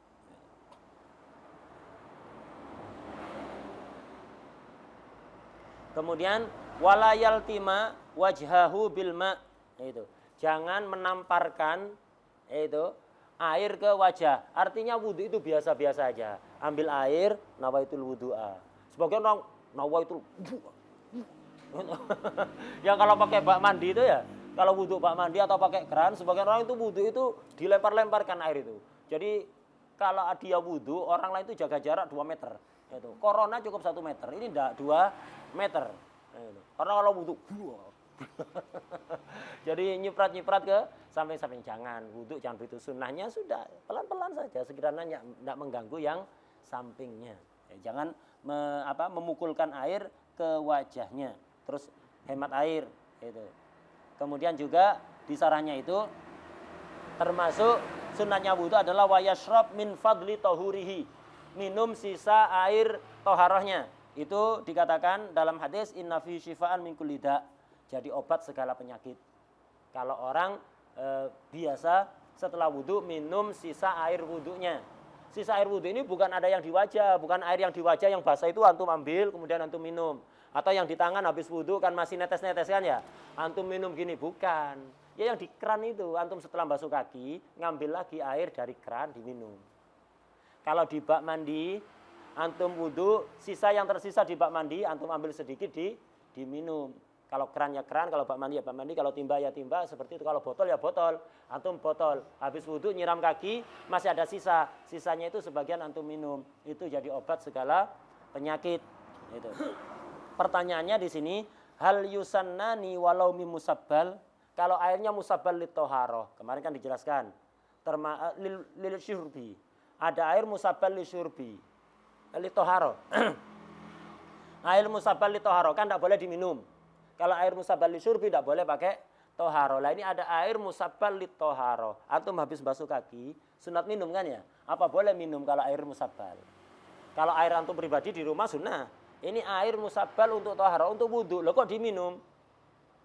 Kemudian walayal tima wajhahu bilma, itu. Jangan menamparkan itu air ke wajah. Artinya wudu itu biasa-biasa aja. Ambil air, nawaitul wudu'a. Sebagian orang nawaitul ya kalau pakai bak mandi itu ya, kalau wudu bak mandi atau pakai keran, sebagian orang itu wudu itu dilempar-lemparkan air itu. Jadi kalau dia wudu, orang lain itu jaga jarak 2 meter. Itu. Corona cukup 1 meter, ini enggak 2 meter. Itu. Karena kalau wudu jadi nyiprat-nyiprat ke samping-samping, jangan. Wudu jangan begitu, sunnahnya sudah pelan-pelan saja, sekiranya tidak mengganggu yang sampingnya. Ya, jangan memukulkan air ke wajahnya. Terus hemat air itu. Kemudian juga di sarahnya itu termasuk sunnahnya wudu adalah wayashrab min fadli tahurihi, minum sisa air toharohnya. Itu dikatakan dalam hadis inna fi syifaan min kulli da', jadi obat segala penyakit. Kalau orang biasa setelah wudu minum sisa air wudunya. Sisa air wudu ini bukan ada yang di wajah, bukan air yang di wajah yang basah itu antum ambil kemudian antum minum. Atau yang di tangan habis wudu kan masih netes-netes kan ya, antum minum gini, bukan. Ya yang di keran itu, antum setelah basuh kaki ngambil lagi air dari keran diminum. Kalau di bak mandi, antum wudu, sisa yang tersisa di bak mandi antum ambil sedikit diminum. Kalau keran ya keran, kalau bak mandi ya bak mandi, kalau timba ya timba, seperti itu. Kalau botol ya botol, antum botol. Habis wudu nyiram kaki, masih ada sisa. Sisanya itu sebagian antum minum. Itu jadi obat segala penyakit. Itu. Pertanyaannya di sini, hal yusannani walau mi musabbal? Kalau airnya musabbal litoharoh, kemarin kan dijelaskan. Lil syurbi. Ada air musabbal li syurbi. Litoharoh. Air musabbal litoharoh kan tidak boleh diminum. Kalau air musabbal li syurbi tidak boleh pakai toharo. Lah ini ada air musabbal li toharo. Antum habis basuh kaki, sunat minum kan ya? Apa boleh minum kalau air musabbal? Kalau air antum pribadi di rumah sunnah. Ini air musabbal untuk toharo, untuk wudu. Loh kok diminum?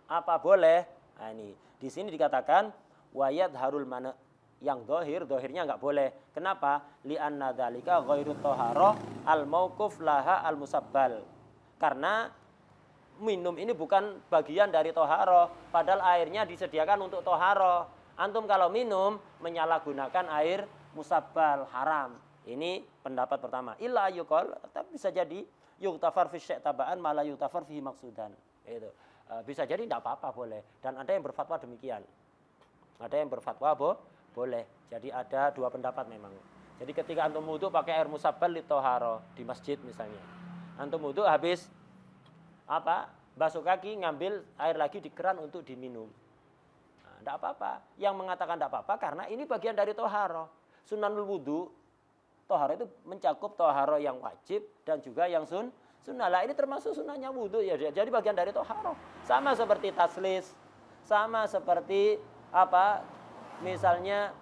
Apa boleh? Nah ini di sini dikatakan wayad harul mana, yang dohirnya nggak boleh. Kenapa? Li'anna dzalika ghairu toharo al mauquf laha al musabbal. Karena minum ini bukan bagian dari toharo, padahal airnya disediakan untuk toharo. Antum kalau minum menyalahgunakan air musabbal, haram. Ini pendapat pertama. Illa yuqal, tapi bisa jadi yuktafar fi syai' tabaan malah yuktafar fi maksudan. Itu. Bisa jadi tidak apa-apa boleh. Dan ada yang berfatwa demikian. Ada yang berfatwa boleh. Jadi ada 2 pendapat memang. Jadi ketika antum wudu pakai air musabbal li toharo di masjid misalnya. Antum wudu habis basuh kaki, ngambil air lagi di keran untuk diminum. Nah, tidak apa-apa. Yang mengatakan tidak apa-apa karena ini bagian dari toharo. Sunanul wudu, toharo itu mencakup toharo yang wajib dan juga yang sunnah. Lah ini termasuk sunnahnya wudu ya. Jadi bagian dari toharo. Sama seperti taslis, sama seperti misalnya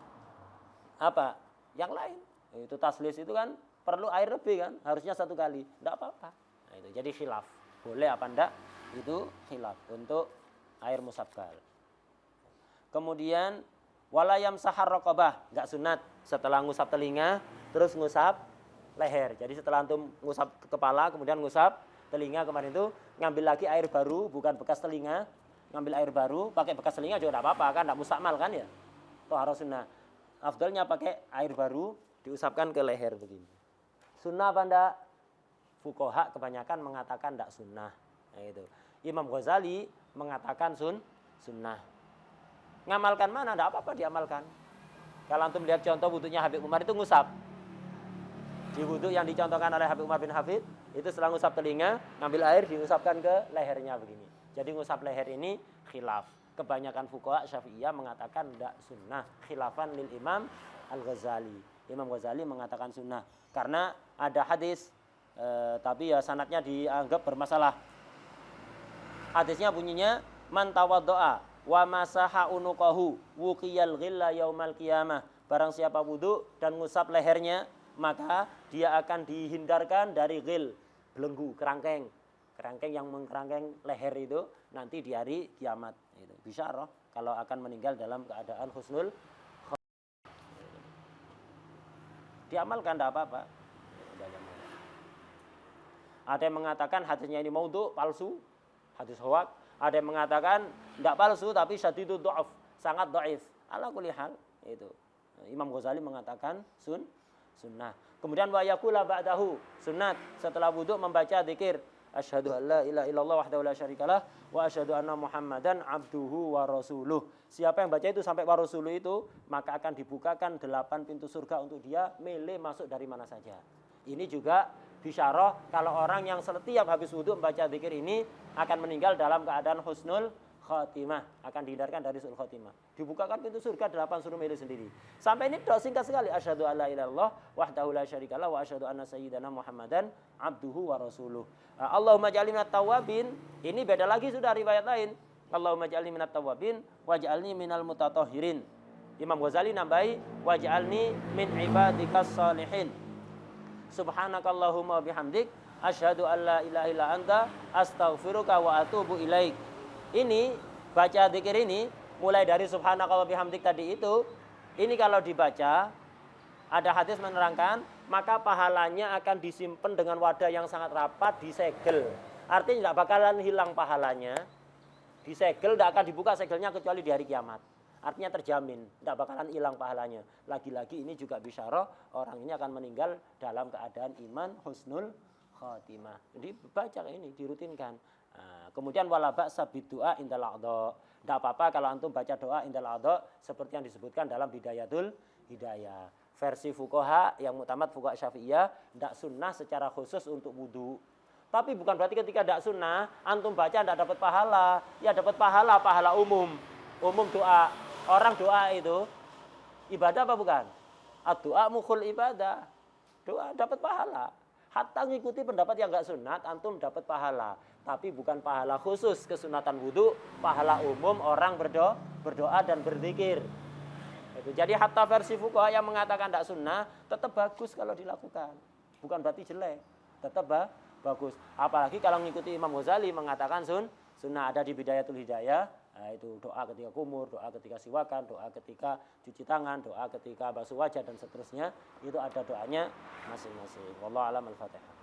yang lain. Itu taslis itu kan perlu air lebih kan, harusnya 1 kali. Tidak apa-apa. Nah, itu jadi khilaf. Boleh apa enggak? Itu khilaf untuk air musabbal. Kemudian walayam sahar raqabah, enggak sunat setelah ngusap telinga terus ngusap leher. Jadi setelah antum ngusap kepala kemudian ngusap telinga kemarin itu ngambil lagi air baru, bukan bekas telinga, ngambil air baru, pakai bekas telinga juga enggak apa-apa kan, enggak mustakmal kan ya. Toharo sunnah. Afdalnya pakai air baru diusapkan ke leher begini. Sunnah apa enggak? Fuqaha kebanyakan mengatakan tidak sunnah. Nah, itu. Imam Ghazali mengatakan sunnah. Ngamalkan mana? Tidak apa-apa diamalkan. Kalau antum lihat contoh wudunya Habib Umar itu ngusap. Di wudhu yang dicontohkan oleh Habib Umar bin Hafid, itu setelah ngusap telinga, ngambil air diusapkan ke lehernya begini. Jadi ngusap leher ini khilaf. Kebanyakan fuqaha Syafi'iyah mengatakan tidak sunnah, khilafan lil Imam Al-Ghazali. Imam Ghazali mengatakan sunnah karena ada hadis tapi ya sanadnya dianggap bermasalah. Hadisnya bunyinya man tawaddoa wa masaha unuqahu wuqiyal ghilla yaumal qiyamah. Barang siapa wudu dan ngusap lehernya, maka dia akan dihindarkan dari ghil, belenggu, kerangkeng. Kerangkeng yang mengkerangkeng leher itu nanti di hari kiamat. Itu bisyarah kalau akan meninggal dalam keadaan husnul khotimah. Diamalkan tidak apa-apa. Ada yang mengatakan hadisnya ini maudhu, palsu, hadis hoak. Ada yang mengatakan tidak palsu tapi syadidud dha'af, sangat dhaif. Ala kulli hal itu. Imam Ghazali mengatakan sunnah. Kemudian wa yaqula ba'dahu, sunnat setelah wudu membaca zikir asyhadu an la ilaha illallah wahdahu la syarikalah wa asyhadu anna Muhammadan abduhu wa rasuluh. Siapa yang baca itu sampai wa rasuluh itu, maka akan dibukakan 8 pintu surga untuk dia, milih masuk dari mana saja. Ini juga bisyarah kalau orang yang setiap habis wudu membaca zikir ini akan meninggal dalam keadaan husnul khotimah, akan dihindarkan dari sul khotimah. Dibukakan pintu surga 8 suruh milih sendiri. Sampai ini doa singkat sekali, asyhadu alla ilaha illallah wahdahu la syarikalah wa asyhadu anna sayyidana Muhammadan abduhu wa rasuluh. Allahumma ja'alni minat tawwabin. Ini beda lagi sudah riwayat lain. Allahumma ja'alni minat tawwabin waj'alni minal mutatahhirin. Imam Ghazali nambahi waj'alni min ibadikas salihin. Subhanakallahumma bihamdik asyhadu an la ilaha illa anta astaghfiruka wa atubu ilaik. Ini baca zikir ini mulai dari subhanakallah bihamdik tadi itu, ini kalau dibaca ada hadis menerangkan maka pahalanya akan disimpan dengan wadah yang sangat rapat, disegel. Artinya tidak bakalan hilang pahalanya. Disegel, tidak akan dibuka segelnya kecuali di hari kiamat. Artinya terjamin, tidak bakalan hilang pahalanya. Lagi-lagi ini juga bisyarah, orang ini akan meninggal dalam keadaan iman husnul khotimah. Jadi baca ini, dirutinkan. Nah, kemudian wala ba'sa biddu'a indal a'dha. Tidak apa-apa kalau antum baca doa indal a'dha seperti yang disebutkan dalam Bidayatul Hidayah. Versi fuqaha yang mutamat fuqaha Syafi'iyah, tidak sunnah secara khusus untuk wudu. Tapi bukan berarti ketika tidak sunnah antum baca tidak dapat pahala. Ya dapat pahala umum. Umum doa. Orang doa itu ibadah apa bukan? Ad-doa mukhul ibadah. Doa dapat pahala. Hatta ngikuti pendapat yang enggak sunat, antum dapat pahala. Tapi bukan pahala khusus kesunatan wudu, pahala umum orang berdoa dan berzikir. Itu. Jadi hatta versi fuqaha yang mengatakan tidak sunnah, tetap bagus kalau dilakukan. Bukan berarti jelek, tetap bagus. Apalagi kalau mengikuti Imam Ghazali mengatakan sunnah ada di Bidayatul Hidayah. Nah, itu doa ketika kumur, doa ketika siwakan, doa ketika cuci tangan, doa ketika basuh wajah dan seterusnya. Itu ada doanya masing-masing. Wallahu a'lam al-Fatihah.